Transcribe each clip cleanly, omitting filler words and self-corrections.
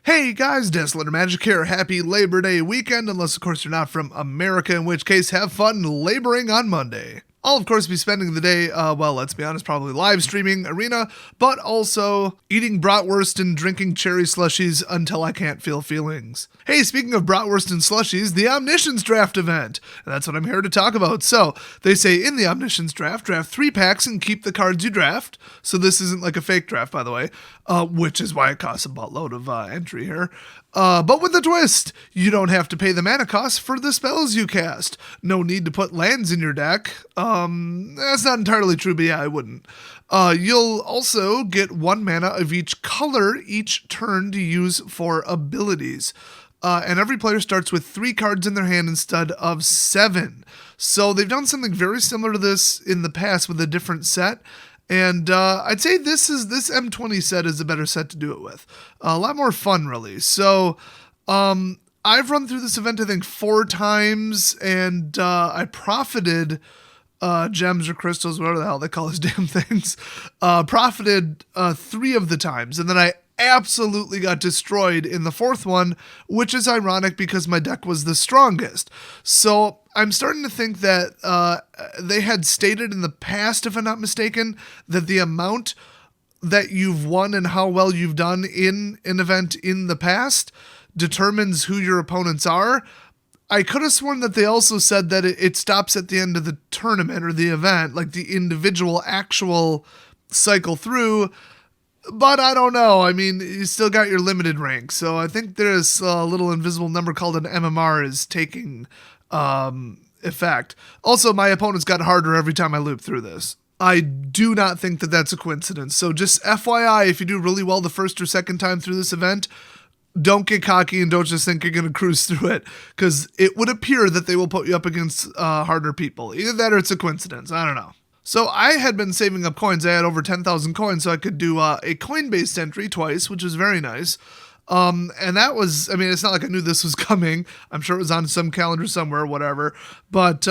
Hey guys, Decklist Magic here. Happy Labor Day weekend, unless of course you're not from America, in which case have fun laboring on Monday. I'll of course be spending the day, let's be honest, probably live streaming Arena, but also eating bratwurst and drinking cherry slushies until I can't feel feelings. Hey, speaking of bratwurst and slushies, the Omniscience draft event. And that's what I'm here to talk about. So, they say in the Omniscience draft 3 packs and keep the cards you draft. So this isn't like a fake draft, by the way, which is why it costs a buttload of entry here. But with a twist, you don't have to pay the mana cost for the spells you cast. No need to put lands in your deck. That's not entirely true, but yeah, I wouldn't. You'll also get 1 mana of each color each turn to use for abilities. And every player starts with 3 cards in their hand instead of 7. So they've done something very similar to this in the past with a different set. And I'd say this M20 set is a better set to do it with. A lot more fun, really. So I've run through this event, I think, 4 times, and I profited gems or crystals, whatever the hell they call these damn things. Profited 3 of the times, and then I absolutely got destroyed in the 4th one, which is ironic because my deck was the strongest. So I'm starting to think that they had stated in the past, if I'm not mistaken, that the amount that you've won and how well you've done in an event in the past determines who your opponents are. I could have sworn that they also said that it stops at the end of the tournament or the event, like the individual actual cycle through. But I don't know. I mean, you still got your limited rank. So I think there's a little invisible number called an MMR is taking effect. Also, my opponents got harder every time I loop through this. I do not think that that's a coincidence. So just FYI, if you do really well the first or second time through this event, don't get cocky and don't just think you're going to cruise through it, because it would appear that they will put you up against harder people. Either that or it's a coincidence. I don't know. So I had been saving up coins. I had over 10,000 coins, so I could do a coin-based entry twice, which was very nice. And that was, I mean, it's not like I knew this was coming. I'm sure it was on some calendar somewhere, whatever. But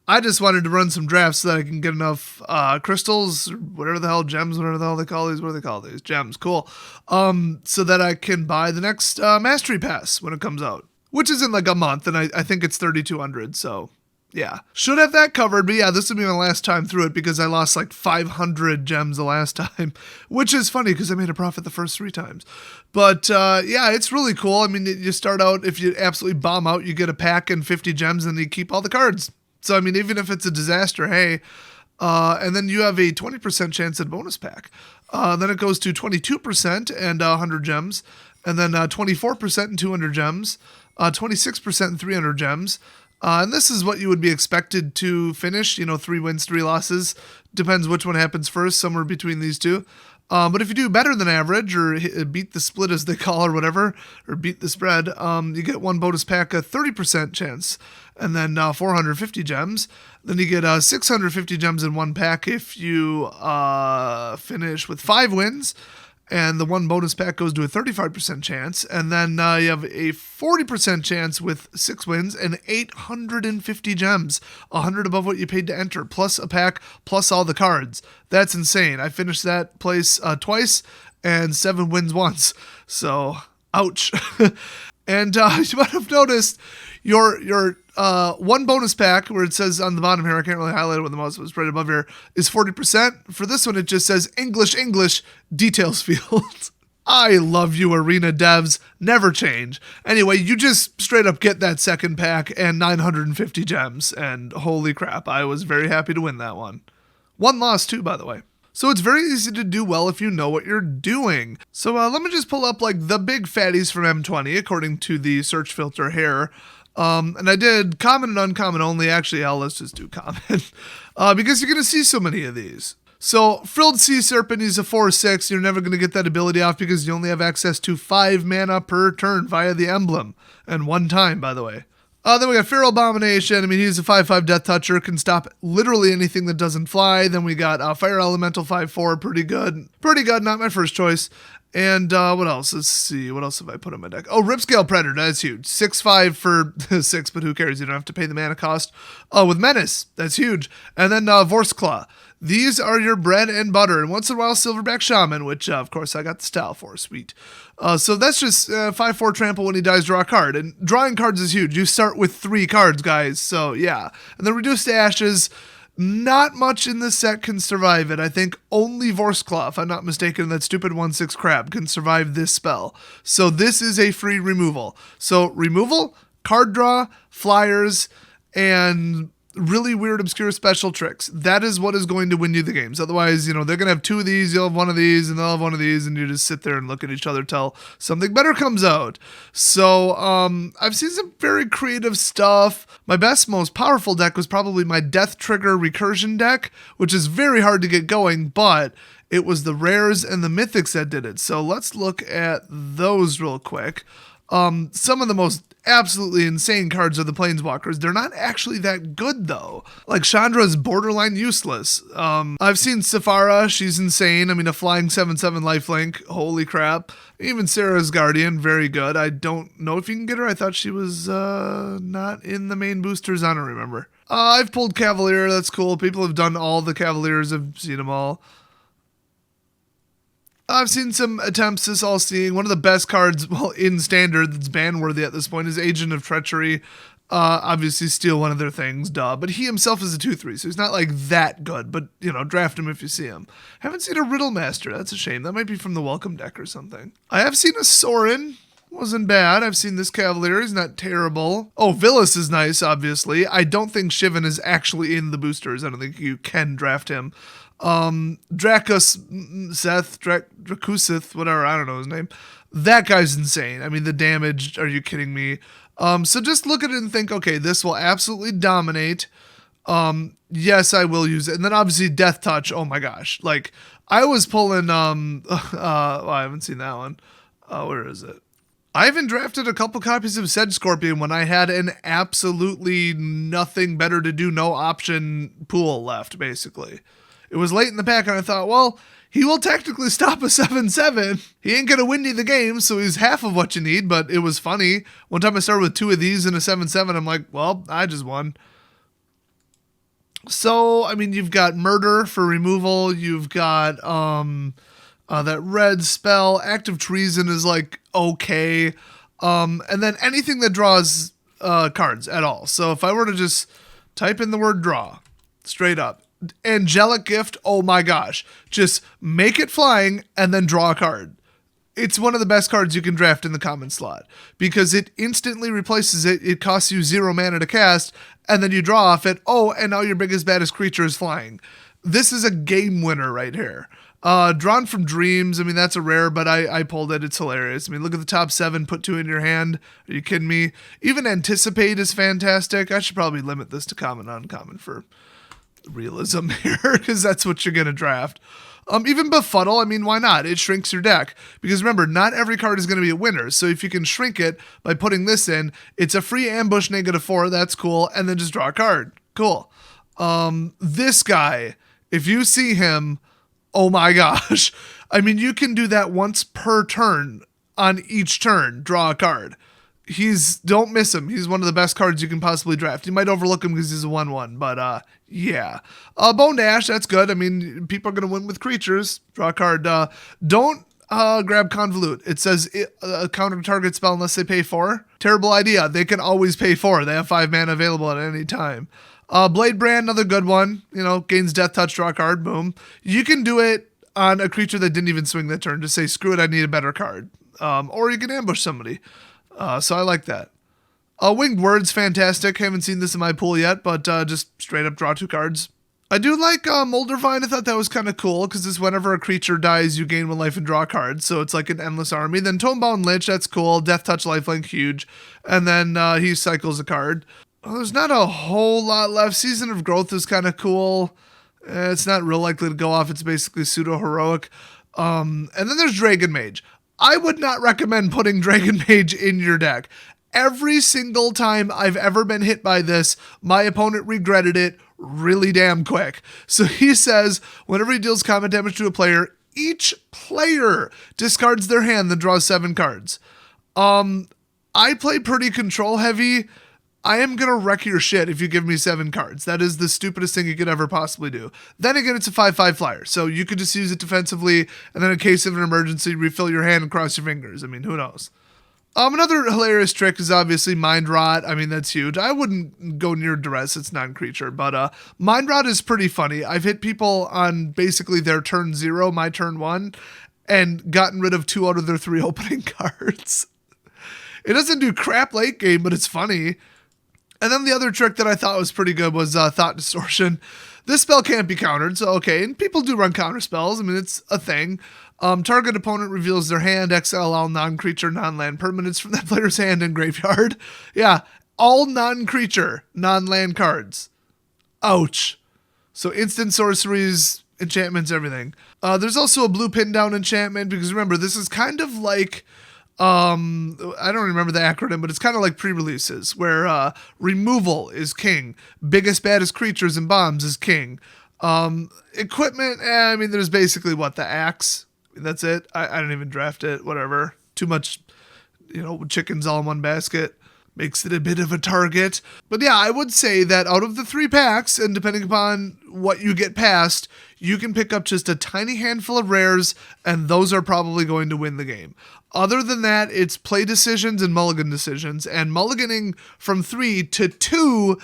I just wanted to run some drafts so that I can get enough crystals, whatever the hell, gems, whatever the hell they call these. What do they call these? Gems, cool. So that I can buy the next Mastery Pass when it comes out, which is in like a month, and I think it's 3,200, so... yeah, should have that covered, but yeah, this would be my last time through it because I lost like 500 gems the last time, which is funny because I made a profit the first 3 times. But yeah, it's really cool. I mean, you start out, if you absolutely bomb out, you get a pack and 50 gems and you keep all the cards. So, I mean, even if it's a disaster, hey, and then you have a 20% chance at bonus pack. Then it goes to 22% and 100 gems, and then 24% and 200 gems, 26% and 300 gems. And this is what you would be expected to finish, 3 wins, 3 losses. Depends which one happens first, somewhere between these two. But if you do better than average, or beat the split as they call or whatever, or beat the spread, you get 1 bonus pack, a 30% chance, and then 450 gems. Then you get 650 gems in 1 pack if you finish with 5 wins. And the 1 bonus pack goes to a 35% chance. And then you have a 40% chance with 6 wins and 850 gems. 100 above what you paid to enter, plus a pack, plus all the cards. That's insane. I finished that place twice and 7 wins once. So, ouch. And you might have noticed your 1 bonus pack, where it says on the bottom here, I can't really highlight it with the mouse, but it's right above here, is 40%. For this one, it just says English, details field. I love you, Arena devs. Never change. Anyway, you just straight up get that second pack and 950 gems, and holy crap, I was very happy to win that one. 1 loss too, by the way. So it's very easy to do well if you know what you're doing. So let me just pull up like the big fatties from M20 according to the search filter here. And I did common and uncommon only. Actually, let's just do common because you're going to see so many of these. So Frilled Sea Serpent, he's a 4/6. You're never going to get that ability off because you only have access to 5 mana per turn via the emblem, and 1 time, by the way. Then we got Feral Abomination. I mean, he's a 5/5 Death Toucher, can stop literally anything that doesn't fly. Then we got Fire Elemental 5/4, pretty good. Pretty good, not my first choice. And what else? Let's see. What else have I put in my deck? Oh, Ripscale Predator. That's huge. 6/5 for 6, but who cares? You don't have to pay the mana cost. Oh, with Menace. That's huge. And then Vorsclaw. These are your bread and butter. And once in a while, Silverback Shaman, which, of course, I got the style for. Sweet. So that's just 5/4 trample when he dies, draw a card. And drawing cards is huge. You start with 3 cards, guys. So yeah. And then reduced to ashes. Not much in this set can survive it. I think only Vorskla, if I'm not mistaken, that stupid 1/6 crab can survive this spell. So this is a free removal. So removal, card draw, flyers, and really weird, obscure special tricks. That is what is going to win you the games. Otherwise, they're going to have 2 of these, you'll have 1 of these, and they'll have 1 of these, and you just sit there and look at each other till something better comes out. So, I've seen some very creative stuff. My best, most powerful deck was probably my Death Trigger Recursion deck, which is very hard to get going, but it was the rares and the mythics that did it. So let's look at those real quick. Some of the most absolutely insane cards are the Planeswalkers. They're not actually that good, though. Like, Chandra's borderline useless. I've seen Saphara. She's insane. I mean, a flying 7/7 lifelink. Holy crap. Even Sarah's Guardian, very good. I don't know if you can get her. I thought she was not in the main boosters. I don't remember. I've pulled Cavalier. That's cool. People have done all the Cavaliers. I've seen them all. I've seen some attempts this all-seeing. One of the best cards, well, in Standard that's ban-worthy at this point is Agent of Treachery. Obviously steal one of their things, duh. But he himself is a 2/3, so he's not like that good. But, draft him if you see him. Haven't seen a Riddle Master. That's a shame. That might be from the Welcome deck or something. I have seen a Sorin. Wasn't bad. I've seen this Cavalier. He's not terrible. Oh, Villas is nice, obviously. I don't think Shivan is actually in the boosters. I don't think you can draft him. Drakusith, whatever, I don't know his name. That guy's insane. I mean, the damage, are you kidding me? So just look at it and think, okay, this will absolutely dominate. Yes, I will use it. And then obviously Death Touch, oh my gosh. Like, I was pulling, I haven't seen that one. Where is it? I even drafted a couple copies of Sedge Scorpion when I had an absolutely nothing better to do, no option pool left, basically. It was late in the pack, and I thought, well, he will technically stop a 7/7. He ain't going to win you the game, so he's half of what you need, but it was funny. One time I started with 2 of these and a 7/7. I'm like, well, I just won. So, I mean, you've got Murder for removal. You've got that red spell. Act of Treason is, like, okay. And then anything that draws cards at all. So if I were to just type in the word draw, straight up, Angelic Gift, oh my gosh. Just make it flying and then draw a card. It's one of the best cards you can draft in the common slot because it instantly replaces it. It costs you 0 mana to cast, and then you draw off it. Oh, and now your biggest, baddest creature is flying. This is a game winner right here. Drawn from Dreams, I mean, that's a rare, but I pulled it. It's hilarious. I mean, look at the top 7, put 2 in your hand. Are you kidding me? Even Anticipate is fantastic. I should probably limit this to common, uncommon for realism here because that's what you're going to draft. Even Befuddle, I mean, why not? It shrinks your deck because remember, not every card is going to be a winner. So if you can shrink it by putting this in, it's a free ambush -4. That's cool. And then just draw a card. Cool. This guy, if you see him, oh my gosh. I mean, you can do that once per turn on each turn, draw a card. Don't miss him. He's one of the best cards you can possibly draft. You might overlook him because he's a 1/1, but yeah. Bone Dash, that's good. I mean, people are going to win with creatures. Draw a card. Don't grab Convolute. It says counter target spell unless they pay 4. Terrible idea. They can always pay 4. They have 5 mana available at any time. Blade Brand, another good one. Gains Death Touch, draw a card, boom. You can do it on a creature that didn't even swing that turn. Just say, screw it, I need a better card. Or you can ambush somebody. So I like that. Winged Words, fantastic. Haven't seen this in my pool yet, but just straight up draw 2 cards. I do like Moldervine. I thought that was kind of cool because this whenever a creature dies, you gain 1 life and draw a card. So it's like an endless army. Then Tomebound Lich, that's cool. Death Touch, lifelink, huge. And then he cycles a card. Well, there's not a whole lot left. Season of Growth is kind of cool. It's not real likely to go off. It's basically pseudo-heroic. And then there's Dragon Mage. I would not recommend putting Dragon Mage in your deck. Every single time I've ever been hit by this, my opponent regretted it really damn quick. So he says, whenever he deals combat damage to a player, each player discards their hand, then draws 7 cards. I play pretty control heavy. I am going to wreck your shit if you give me 7 cards. That is the stupidest thing you could ever possibly do. Then again, it's a 5/5 flyer, so you could just use it defensively, and then in case of an emergency, refill your hand and cross your fingers. I mean, who knows? Another hilarious trick is obviously Mind Rot. I mean, that's huge. I wouldn't go near Duress. It's non-creature, but Mind Rot is pretty funny. I've hit people on basically their turn 0, my turn 1, and gotten rid of 2 out of their 3 opening cards. It doesn't do crap late game, but it's funny. And then the other trick that I thought was pretty good was Thought Distortion. This spell can't be countered, so okay. And people do run counter spells. I mean, it's a thing. Target opponent reveals their hand, exile all non-creature, non-land permanents from that player's hand and graveyard. Yeah, all non-creature, non-land cards. Ouch. So instant sorceries, enchantments, everything. There's also a blue pin down enchantment, because remember, this is kind of like... I don't remember the acronym, but it's kind of like pre-releases where removal is king, biggest baddest creatures and bombs is king. Equipment, I mean, there's basically the axe. That's it. I don't even draft it. Whatever. Too much, chickens all in one basket. Makes it a bit of a target. But yeah, I would say that out of the 3 packs, and depending upon what you get past, you can pick up just a tiny handful of rares, and those are probably going to win the game. Other than that, it's play decisions and mulligan decisions, and mulliganing from 3 to 2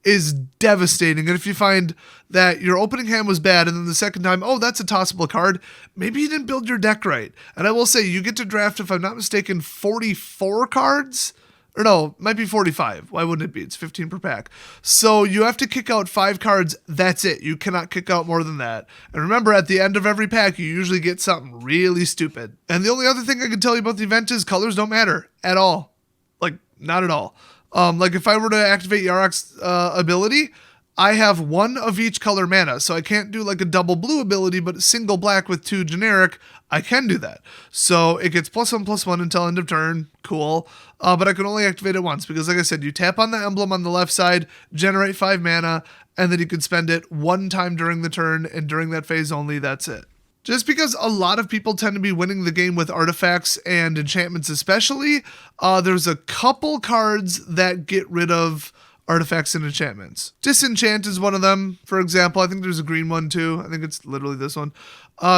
is devastating. And if you find that your opening hand was bad, and then the second time, oh, that's a tossable card, maybe you didn't build your deck right. And I will say, you get to draft, if I'm not mistaken, 44 cards? Or no, it might be 45. Why wouldn't it be? It's 15 per pack. So you have to kick out 5 cards. That's it. You cannot kick out more than that. And remember, at the end of every pack, you usually get something really stupid. And the only other thing I can tell you about the event is colors don't matter at all. Like, not at all. Like if I were to activate Yarok's ability, I have 1 of each color mana. So I can't do like a double blue ability, but single black with 2 generic. I can do that. So it gets +1/+1 until end of turn. Cool. But I can only activate it once because, like I said, you tap on the emblem on the left side, generate 5 mana, and then you can spend it 1 time during the turn, and during that phase only, that's it. Just because a lot of people tend to be winning the game with artifacts and enchantments especially, there's a couple cards that get rid of artifacts and enchantments. Disenchant is one of them, for example. I think there's a green one too. I think it's literally this one.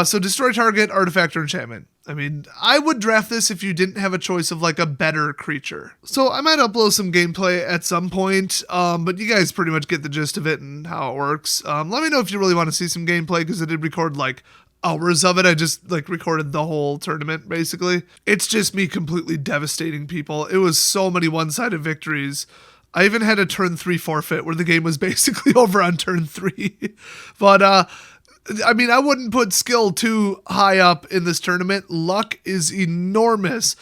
So destroy target, artifact, or enchantment. I mean, I would draft this if you didn't have a choice of like a better creature. So I might upload some gameplay at some point, but you guys pretty much get the gist of it and how it works. Let me know if you really want to see some gameplay, because I did record like hours of it. I just like recorded the whole tournament basically. It's just me completely devastating people. It was so many one-sided victories. I even had a turn 3 forfeit where the game was basically over on turn 3. But, I mean, I wouldn't put skill too high up in this tournament. Luck is enormous.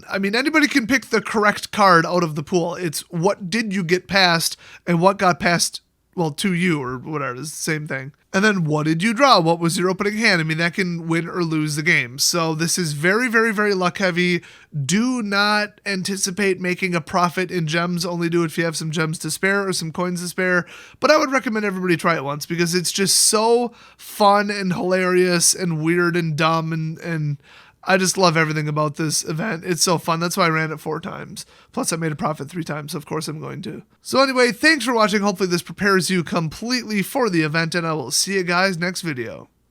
I mean, anybody can pick the correct card out of the pool. It's what did you get past and what got past, well, to you or whatever. It's the same thing. And then what did you draw? What was your opening hand? I mean, that can win or lose the game. So this is very, very, very luck heavy. Do not anticipate making a profit in gems. Only do it if you have some gems to spare or some coins to spare. But I would recommend everybody try it once, because it's just so fun and hilarious and weird and dumb, and I just love everything about this event. It's so fun. That's why I ran it 4 times. Plus, I made a profit 3 times, so of course I'm going to. So anyway, thanks for watching. Hopefully this prepares you completely for the event, and I will see you guys next video.